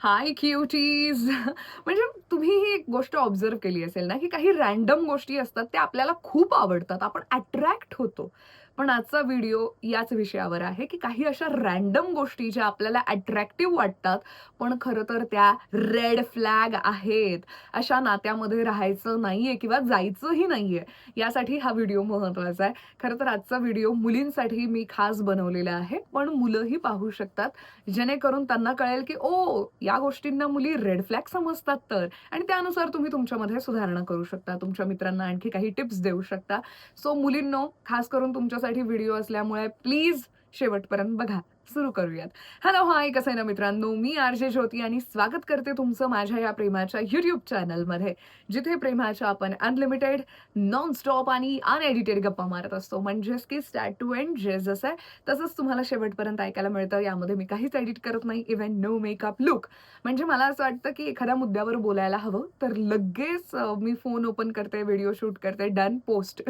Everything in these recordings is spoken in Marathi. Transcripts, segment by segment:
हाय क्यूटीज. म्हणजे तुम्ही ही एक गोष्ट ऑब्झर्व्ह केली असेल ना, की काही रँडम गोष्टी असतात त्या आपल्याला खूप आवडतात. आपण अट्रॅक्ट होतो. पण आजचा व्हिडिओ याच विषयावर आहे, की काही अशा रँडम गोष्टी ज्या आपल्याला अट्रॅक्टिव्ह वाटतात, पण खरं तर त्या रेड फ्लॅग आहेत. अशा नात्यामध्ये राहायचं नाहीये किंवा जायचंही नाहीये. यासाठी हा व्हिडिओ महत्त्वाचा आहे. खरं तर आजचा व्हिडिओ मुलींसाठी मी खास बनवलेला आहे, पण मुलंही पाहू शकतात. जेणेकरून त्यांना कळेल, की या गोष्टींना मुली रेड फ्लॅग समजतात तर आणि त्यानुसार तुम्ही तुमच्यामध्ये सुधारणा करू शकता. तुमच्या मित्रांना आणखी काही टिप्स देऊ शकता. सो मुलींनो, खास करून तुमच्यासाठी व्हिडिओ असल्यामुळे प्लीज शेवटपर्यंत बघा. सुरू करूयात. हॅलो, हाय, कसं आहे ना मित्रांनो, मी आर.जे. ज्योती आणि स्वागत करते तुमचं माझ्या या प्रेमाच्या YouTube चॅनलमध्ये. जिथे प्रेमाच्या आपण अनलिमिटेड, नॉन स्टॉप आणि अनएडिटेड गप्पा मारत असतो. म्हणजेच की स्टार्ट टू एंड जे जसं आहे तसंच तुम्हाला शेवटपर्यंत ऐकायला मिळतं. यामध्ये मी काहीच एडिट करत नाही. Even no makeup look. म्हणजे मला असं वाटतं, की एखाद्या मुद्द्यावर बोलायला हवं, तर लगेच मी फोन ओपन करते, व्हिडिओ शूट करते, डन, पोस्ट.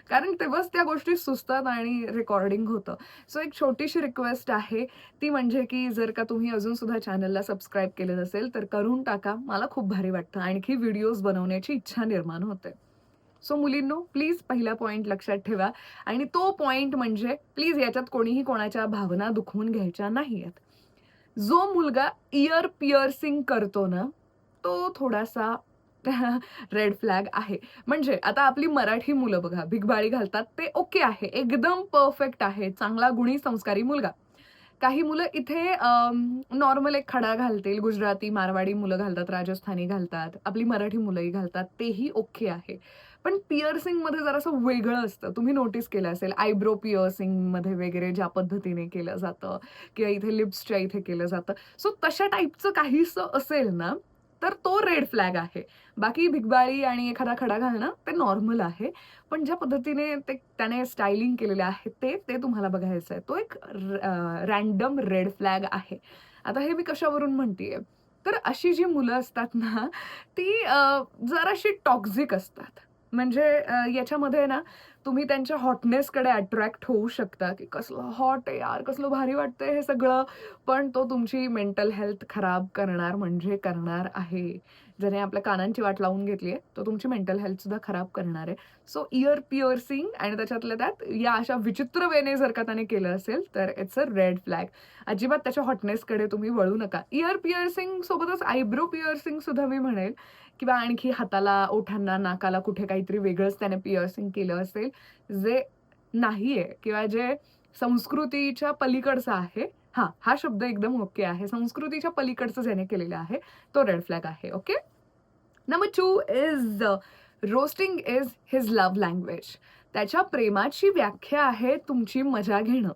कारण तेव्हाच त्या गोष्टी सुचतात आणि रेकॉर्डिंग होतं. सो एक छोटीशी रिक्वेस्ट आहे, ती म्हणजे की जर का तुम्ही अजून सुद्धा चॅनलला सबस्क्राईब केलं नसेल, तर करून टाका. मला खूप भारी वाटतं. आणखी व्हिडिओज बनवण्याची इच्छा निर्माण होते. सो मुलींनो, प्लीज पहिला पॉइंट लक्षात ठेवा आणि तो पॉइंट म्हणजे प्लीज याच्यात कोणीही कोणाच्या भावना दुखवून घ्यायच्या नाहीयेत. जो मुलगा इयर पिअर्सिंग करतो ना, तो थोडासा रेड फ्लॅग आहे. म्हणजे आता आपली मराठी मुलं बघा, भिगबाळी घालतात ते ओके आहे. एकदम परफेक्ट आहे. चांगला गुणी संस्कारी मुलगा. काही मुलं इथे नॉर्मल एक खडा घालतील, गुजराती, मारवाडी मुलं घालतात, राजस्थानी घालतात, आपली मराठी मुलंही घालतात, तेही ओके आहे. पण पिअर्सिंगमध्ये जरासं वेगळं असतं. तुम्ही नोटीस केलं असेल, आयब्रो पिअर्सिंगमध्ये वगैरे ज्या पद्धतीने केलं जातं किंवा इथे लिप्सच्या इथे केलं जातं. सो तशा टाइपचं काहीसं असेल ना, तर तो रेड फ्लॅग आहे. बाकी भिगबाळी आणि एखादा खडा घालणं ते नॉर्मल आहे. पण ज्या पद्धतीने त्याने स्टायलिंग केलेलं आहे ते तुम्हाला बघायचं आहे. तो एक रँडम रेड फ्लॅग आहे. आता हे मी कशावरून म्हणतीये, तर अशी जी मुलं असतात ना, ती जराशी टॉक्सिक असतात. म्हणजे याच्यामध्ये ना तुम्ही त्यांच्या हॉटनेसकडे अट्रॅक्ट होऊ शकता, की कसलं हॉट आहे यार, कसलं भारी वाटतंय हे सगळं. पण तो तुमची मेंटल हेल्थ खराब करणार म्हणजे करणार आहे. ज्याने आपल्या कानांची वाट लावून घेतली आहे, तो तुमची मेंटल हेल्थसुद्धा खराब करणार आहे. सो इयर पिअर्सिंग आणि त्याच्यातल्या त्यात या अशा विचित्र वेने जर का त्याने केलं असेल, तर इट्स अ रेड फ्लॅग. अजिबात त्याच्या हॉटनेसकडे तुम्ही वळू नका. इयर पिअर्सिंग सोबतच आयब्रो पिअर्सिंग सुद्धा मी म्हणेल किंवा आणखी हाताला, ओठांना, नाकाला कुठे काहीतरी वेगळंच त्याने पिअर्सिंग केलं असेल, जे नाहीये किंवा जे संस्कृतीच्या पलीकडचं आहे. हां, हा शब्द एकदम ओके आहे. संस्कृतीच्या पलीकडचं ज्याने केलेलं आहे, तो रेड फ्लॅग आहे. Okay? Number 2 is roasting is his love language. त्याच्या प्रेमाची व्याख्या आहे तुमची मजा घेणं.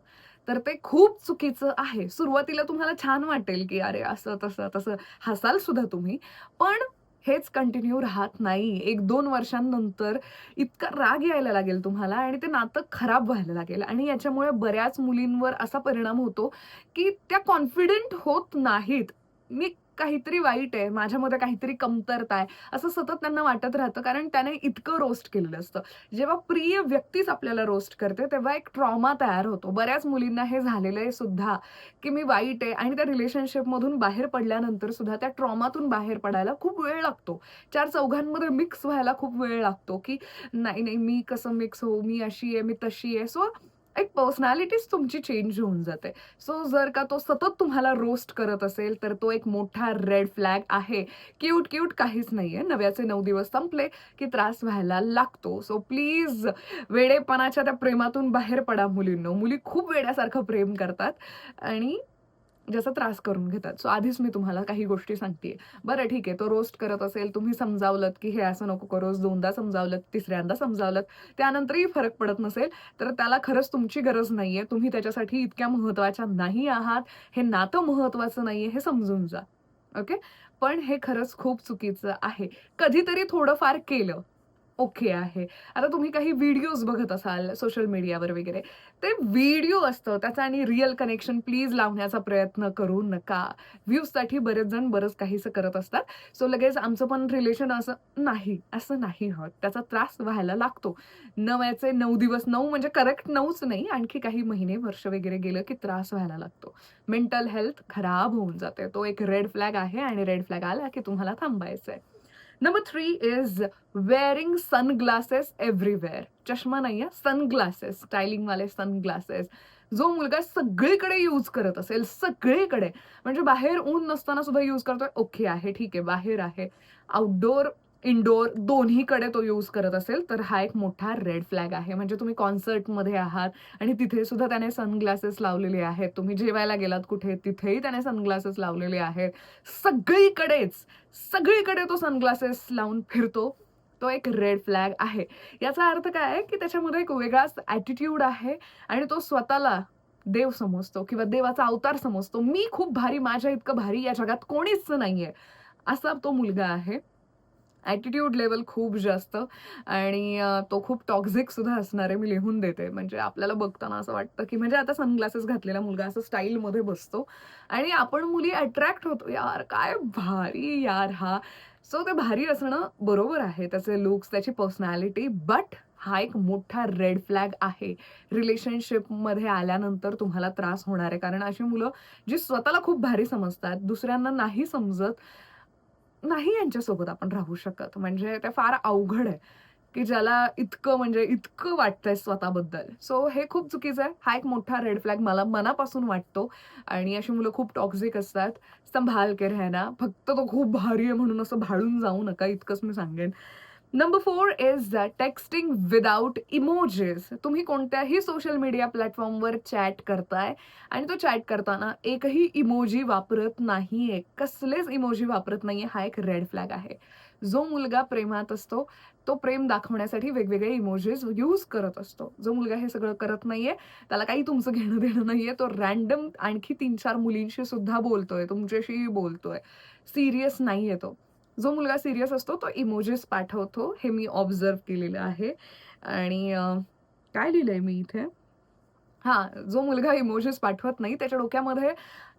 तर ते खूप चुकीचं आहे. सुरुवातीला तुम्हाला छान वाटेल, की अरे असं, तसं, तसं हसाल सुद्धा तुम्ही. पण हेच कंटिन्यू राहत नाही. 1-2 वर्षांनंतर इतका राग यायला लागेल तुम्हाला आणि ते नातं खराब व्हायला लागेल आणि याच्यामुळे बऱ्याच मुलींवर असा परिणाम होतो, की त्या कॉन्फिडंट होत नाहीत. मी काहीतरी वाईट आहे, माझ्यामध्ये काहीतरी कमतरता आहे, असं सतत त्यांना वाटत राहतं कारण त्याने इतकं रोस्ट केलेलं असतं. जेव्हा प्रिय व्यक्तीच आपल्याला रोस्ट करते, तेव्हा एक ट्रॉमा तयार होतो. बऱ्याच मुलींना हे झालेलं आहे सुद्धा, की मी वाईट आहे आणि त्या रिलेशनशिपमधून बाहेर पडल्यानंतर सुद्धा त्या ट्रॉमातून बाहेर पडायला खूप वेळ लागतो. 4 चौघांमध्ये मिक्स व्हायला खूप वेळ लागतो, की नाही, नाही मी कसं मिक्स होऊ? मी अशी आहे, मी तशी आहे. सो एक पर्सनॅलिटीच तुमची चेंज होऊन जाते. सो जर का तो सतत तुम्हाला रोस्ट करत असेल, तर तो एक मोठा रेड फ्लॅग आहे. क्यूट काहीच नाहीये. नव्याचे 9 दिवस संपले, की त्रास व्हायला लागतो. सो प्लीज वेडेपणाच्या त्या प्रेमातून बाहेर पडा मुलींनो. मुली खूप वेड्यासारखं प्रेम करतात आणि ज्याचा त्रास करून घेतात. सो आधीच मी तुम्हाला काही गोष्टी सांगतेय. बरं ठीक आहे, तो रोस्ट करत असेल, तुम्ही समजावलत, की हे असं नको करूस, 2दा समजावलत, तिसऱ्यांदा समजावलत, त्यानंतरही फरक पडत नसेल, तर त्याला खरंच तुमची गरज नाहीये. तुम्ही त्याच्यासाठी इतक्या महत्त्वाच्या नाही आहात. हे नातं महत्त्वाचं नाहीये, हे समजून जा. ओके? पण हे खरंच खूप चुकीचं आहे. कधीतरी थोडंफार केलं ओके आहे. आता तुम्ही काही व्हिडिओज बघत असाल सोशल मीडियावर वगैरे, ते व्हिडिओ असतं त्याचं आणि रिअल कनेक्शन प्लीज लावण्याचा प्रयत्न करू नका. व्ह्यूजसाठी बरेच जण बरंच काहीसं करत असतात. सो लगेच आमचं पण रिलेशन असं नाही होत. त्याचा त्रास व्हायला लागतो. 9चे 9 दिवस 9 म्हणजे करेक्ट 9च नाही, आणखी काही महिने, वर्ष वगैरे गेलं की त्रास व्हायला लागतो. मेंटल हेल्थ खराब होऊन जाते. तो एक रेड फ्लॅग आहे आणि रेड फ्लॅग आला की तुम्हाला थांबायचंय. Number 3 is wearing sunglasses everywhere. चष्मा नाहीये, सनग्लासेस, स्टायलिंगवाले सनग्लासेस. जो मुलगा सगळीकडे यूज करत असेल, सगळीकडे म्हणजे बाहेर ऊन नसताना सुद्धा यूज करतोय, ओके आहे, ठीक आहे, बाहेर आहे. आउटडोअर, इनडोअर दोन्हीकडे तो यूज करत असेल, तर हा एक मोठा रेड फ्लॅग आहे. म्हणजे तुम्ही कॉन्सर्टमध्ये आहात आणि तिथे सुद्धा त्याने सनग्लासेस लावलेले आहेत. तुम्ही जेवायला गेलात कुठे, तिथेही त्याने सनग्लासेस लावलेले आहेत. सगळीकडेच, सगळीकडे तो सनग्लासेस लावून फिरतो. तो एक रेड फ्लॅग आहे. याचा अर्थ काय आहे, की त्याच्यामध्ये एक वेगळाच ॲटिट्यूड आहे आणि तो स्वतःला देव समजतो किंवा देवाचा अवतार समजतो. मी खूप भारी, माझ्या इतकं भारी या जगात कोणीच नाहीये, असा तो मुलगा आहे. ॲटिट्यूड लेव्हल खूप जास्त आणि तो खूप टॉक्सिक सुद्धा असणार आहे, मी लिहून देते. म्हणजे आपल्याला बघताना असं वाटतं, की म्हणजे आता सनग्लासेस घातलेला मुलगा असं स्टाईलमध्ये बसतो आणि आपण मुली अट्रॅक्ट होतो. यार काय भारी यार हा. सो ते भारी असणं बरोबर आहे. त्याचे लुक्स, त्याची पर्सनॅलिटी, बट हा एक मोठा रेड फ्लॅग आहे. रिलेशनशिपमध्ये आल्यानंतर तुम्हाला त्रास होणार आहे. कारण अशी मुलं जी स्वतःला खूप भारी समजतात, दुसऱ्यांना नाही समजत, नाही यांच्यासोबत आपण राहू शकत. म्हणजे ते फार अवघड आहे, की ज्याला इतकं म्हणजे इतकं वाटतंय स्वतःबद्दल. सो हे खूप चुकीचं आहे. हा एक मोठा रेड फ्लॅग मला मनापासून वाटतो आणि अशी मुलं खूप टॉक्सिक असतात. संभाल के रहना. फक्त तो खूप भारी आहे म्हणून असं भाळून जाऊ नका, इतकंच मी सांगेन. Number 4 is texting without emojis. तुम्ही कोणत्याही सोशल मीडिया प्लॅटफॉर्मवर चॅट करताय आणि तो चॅट करताना एकही इमोजी वापरत नाहीये, कसलेच इमोजी वापरत नाहीये, हा एक रेड फ्लॅग आहे. जो मुलगा प्रेमात असतो, तो प्रेम दाखवण्यासाठी वेगवेगळे इमोजीस यूज करत असतो. जो मुलगा हे सगळं करत नाहीये, त्याला काही तुमचं घेणं-देणं नाहीये. तो रँडम आणखी 3-4 मुलींशी सुद्धा बोलतोय, तुमच्याशीही बोलतोय. सीरियस नाहीये तो. जो मुलगा सीरियस असतो, तो इमोजीस पाठवतो. हे मी ऑब्झर्व्ह केलेलं आहे आणि काय लिहिलंय मी इथे? हां, जो मुलगा इमोजीस पाठवत नाही, त्याच्या डोक्यामध्ये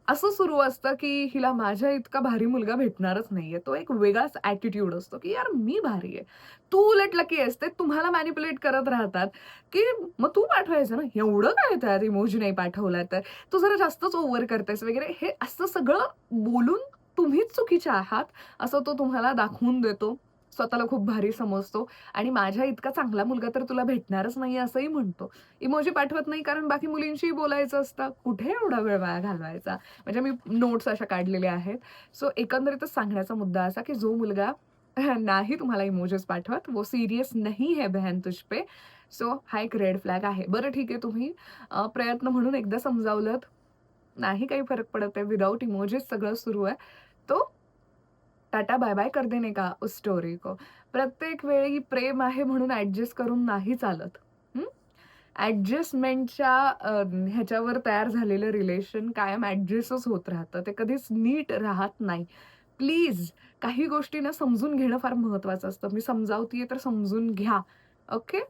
असं सुरू असतं, की हिला माझ्या इतका भारी मुलगा भेटणारच नाहीये. तो एक वेगळाच ॲटिट्यूड असतो, की यार मी भारी आहे. तू उलट लकी आहेस. ते तुम्हाला मॅनिप्युलेट करत राहतात, की मग तू पाठवायचं ना, एवढं काय त्यात इमोजी नाही पाठवला तर. तू जरा जास्तच ओव्हर करतेस वगैरे. हे असं सगळं बोलून तुम्हीच चुकीचे आहात, असं तो तुम्हाला दाखवून देतो. स्वतःला खूप भारी समजतो आणि माझ्या इतका चांगला मुलगा तर तुला भेटणारच नाहीये असंही म्हणतो. इमोजी पाठवत नाही कारण बाकी मुलींशीही बोलायचं असतं. कुठे एवढा वेळ वाया घालवायचा? म्हणजे मी नोट्स अशा काढलेल्या आहेत. सो एकंदरीतच सांगण्याचा मुद्दा असा, की जो मुलगा नाही तुम्हाला इमोजीस पाठवत, वो सीरियस नहीं है बहन तुझ पे. सो हा एक रेड फ्लॅग आहे. बरं ठीक आहे, तुम्ही प्रयत्न म्हणून एकदा समजावलत, नाही काही फरक पडत आहे, विदाऊट इमोजीस सगळं सुरू आहे. तो टाटा बाय-बाय कर देने का उस स्टोरी को. प्रत्येक वेळी प्रेम आहे म्हणून ॲडजस्ट करून नाही चालत. हं. ॲडजस्टमेंटच्या ह्याच्यावर तयार झालेलं रिलेशन कायम ॲडजस्टच होत राहतं. ते कधीच नीट राहत नाही. प्लीज काही गोष्टी ना समजून घेणं फार महत्वाचं असतं. मी समजावतीये तर समजून घ्या. ओके.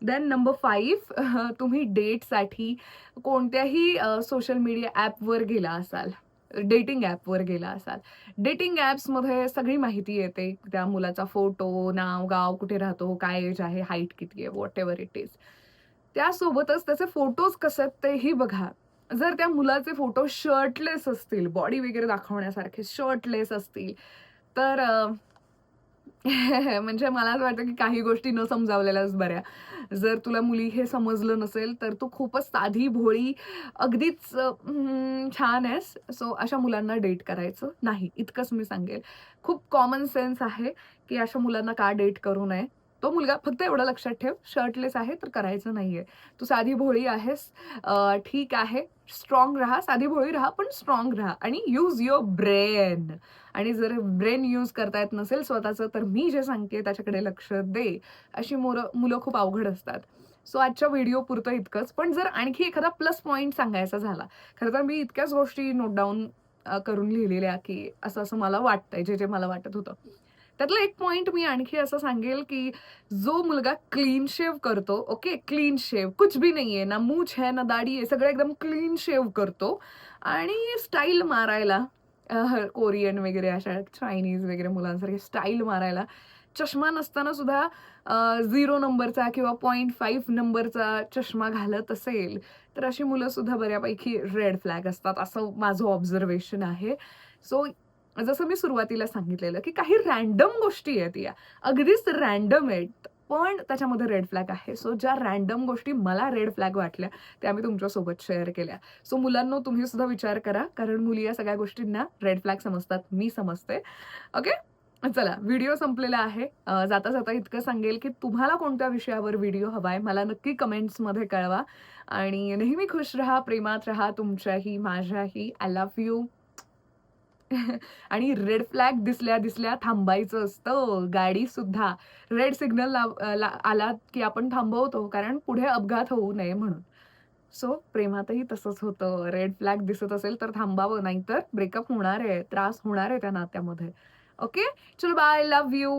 देन नंबर 5 तुम्ही डेटसाठी कोणत्याही सोशल मीडिया ॲपवर गेला असाल, डेटिंग ॲपवर गेला असाल. डेटिंग ॲप्समध्ये सगळी माहिती येते. त्या मुलाचा फोटो, नाव, गाव, कुठे राहतो, काय एज आहे, हाईट किती आहे, व्हॉटएव्हर इट इज. त्यासोबतच त्याचे फोटोज कसे आहेत तेही बघा. जर त्या मुलाचे फोटो शर्टलेस असतील, बॉडी वगैरे दाखवण्यासारखे शर्टलेस असतील, तर म्हणजे मला असं वाटतं, की काही गोष्टी न समजावलेल्याच बऱ्या. जर तुला मुली हे समजलं नसेल, तर तू खूपच साधी, भोळी, अगदीच छान आहेस. सो अशा मुलांना डेट करायचं नाही, इतकंच मी सांगेल. खूप कॉमन सेन्स आहे, की अशा मुलांना का डेट करू नये. तो मुलगा फक्त एवढं लक्षात ठेव, शर्टलेस आहे तर करायचं नाहीये. तू साधी भोळी आहेस, ठीक आहे, स्ट्राँग राहा, साधी भोळी राहा, पण स्ट्राँग राहा आणि यूज युअर ब्रेन. आणि जर ब्रेन यूज करता येत नसेल स्वतःचं, तर मी जे सांगतेय त्याच्याकडे लक्ष दे. अशी मुलं खूप अवघड असतात. सो आजच्या व्हिडिओपुरतं इतकंच. पण जर आणखी एखादा प्लस पॉइंट सांगायचा झाला, खरं तर मी इतक्याच गोष्टी नोट डाउन करून लिहिलेल्या, की असं-असं मला वाटतंय, जे मला वाटत होतं. त्यातला एक पॉइंट मी आणखी असं सांगेल, की जो मुलगा क्लीन शेव करतो, ओके, क्लीन शेव, कुछ भी नाहीये, ना मूछ है, ना दाढी आहे, सगळं एकदम क्लीन शेव करतो आणि स्टाईल मारायला कोरियन वगैरे अशा चायनीज वगैरे मुलांसारखे स्टाईल मारायला चष्मा नसताना सुद्धा 0 नंबरचा किंवा 0.5 नंबरचा चष्मा घालत असेल, तर अशी मुलं सुद्धा बऱ्यापैकी रेड फ्लॅग असतात, असं माझं ऑब्झर्वेशन आहे. सो जसं मी सुरुवातीला सांगितलेलं, की काही रँडम गोष्टी आहेत या, अगदीच रँडम आहेत, पण त्याच्यामध्ये रेड फ्लॅग आहे. सो ज्या रँडम गोष्टी मला रेड फ्लॅग वाटल्या, त्या मी तुमच्यासोबत शेअर केल्या. सो मुलांनो, तुम्ही सुद्धा विचार करा, कारण मुली या सगळ्या गोष्टींना रेड फ्लॅग समजतात, मी समजते. ओके? चला, व्हिडिओ संपलेला आहे. जाता-जाता इतकं सांगेल, की तुम्हाला कोणत्या विषयावर व्हिडिओ हवाय, मला नक्की कमेंट्समध्ये कळवा आणि नेहमी खुश राहा, प्रेमात राहा, तुमच्याही, माझ्याही. I love you. आणि रेड फ्लॅग दिसल्या-दिसल्या थांबायचं असतं. गाडीसुद्धा रेड सिग्नल आला, की आपण थांबवतो, कारण पुढे अपघात होऊ नये म्हणून. सो प्रेमातही तसंच होतं. रेड फ्लॅग दिसत असेल तर थांबावं, नाहीतर ब्रेकअप होणार आहे, त्रास होणार आहे त्या नात्यामध्ये. ओके? चलो बाय, लव्ह यू.